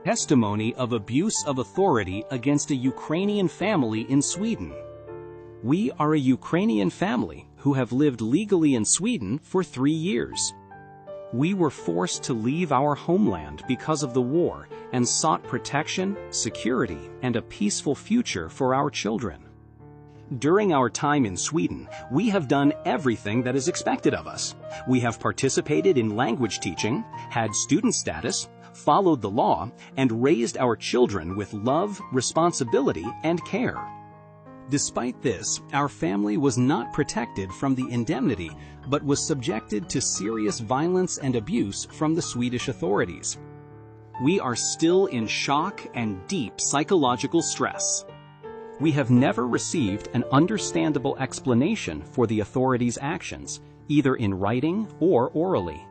Testimony of abuse of authority against a Ukrainian family in Sweden. We are a Ukrainian family who have lived legally in Sweden for 3 years. We were forced to leave our homeland because of the war and sought protection, security, and a peaceful future for our children. During our time in Sweden, we have done everything that is expected of us. We have participated in language teaching, had student status, followed the law, and raised our children with love, responsibility, and care. Despite this, our family was not protected from the indemnity, but was subjected to serious violence and abuse from the Swedish authorities. We are still in shock and deep psychological stress. We have never received an understandable explanation for the authorities' actions, either in writing or orally.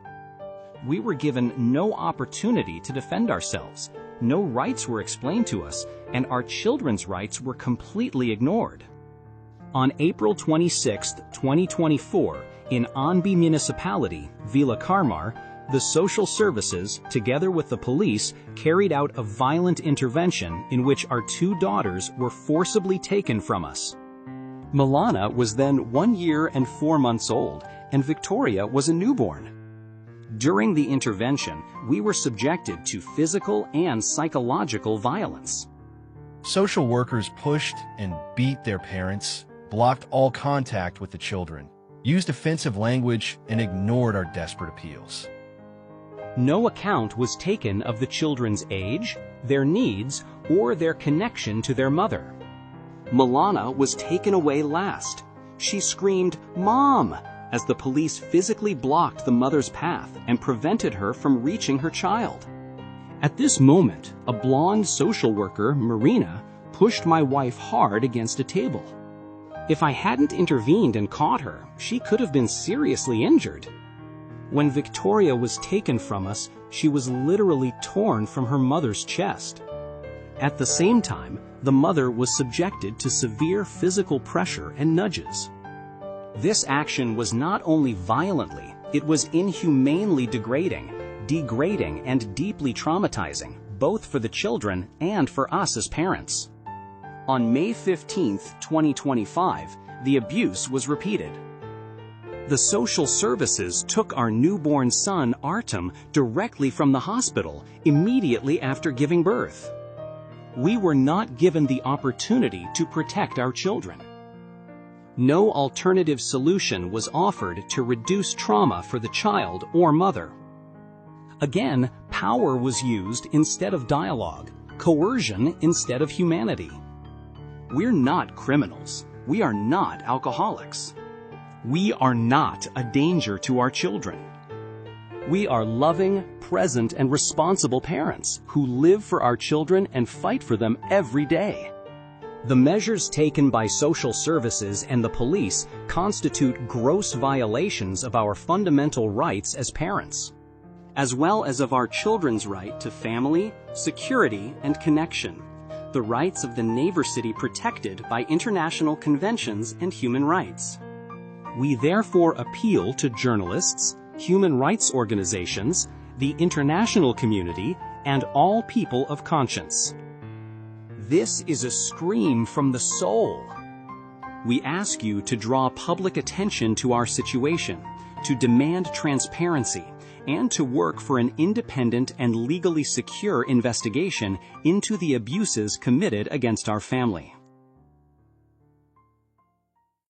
We were given no opportunity to defend ourselves, no rights were explained to us, and our children's rights were completely ignored. On April 26, 2024, in Anby Municipality, Villa Karmar, the social services, together with the police, carried out a violent intervention in which our 2 daughters were forcibly taken from us. Milana was then 1 year and 4 months old, and Victoria was a newborn. During the intervention, we were subjected to physical and psychological violence. Social workers pushed and beat their parents, blocked all contact with the children, used offensive language, and ignored our desperate appeals. No account was taken of the children's age, their needs, or their connection to their mother. Milana was taken away last. She screamed, "Mom!" as the police physically blocked the mother's path and prevented her from reaching her child. At this moment, a blonde social worker, Marina, pushed my wife hard against a table. If I hadn't intervened and caught her, she could have been seriously injured. When Victoria was taken from us, she was literally torn from her mother's chest. At the same time, the mother was subjected to severe physical pressure and nudges. This action was not only violently, it was inhumanely degrading and deeply traumatizing, both for the children and for us as parents. On May 15, 2025, the abuse was repeated. The social services took our newborn son, Artem, directly from the hospital immediately after giving birth. We were not given the opportunity to protect our children. No alternative solution was offered to reduce trauma for the child or mother. Again, power was used instead of dialogue, coercion instead of humanity. We're not criminals. We are not alcoholics. We are not a danger to our children. We are loving, present, and responsible parents who live for our children and fight for them every day. The measures taken by social services and the police constitute gross violations of our fundamental rights as parents, as well as of our children's right to family, security, and connection, the rights of the neighbor city protected by international conventions and human rights. We therefore appeal to journalists, human rights organizations, the international community, and all people of conscience. This is a scream from the soul. We ask you to draw public attention to our situation, to demand transparency, and to work for an independent and legally secure investigation into the abuses committed against our family.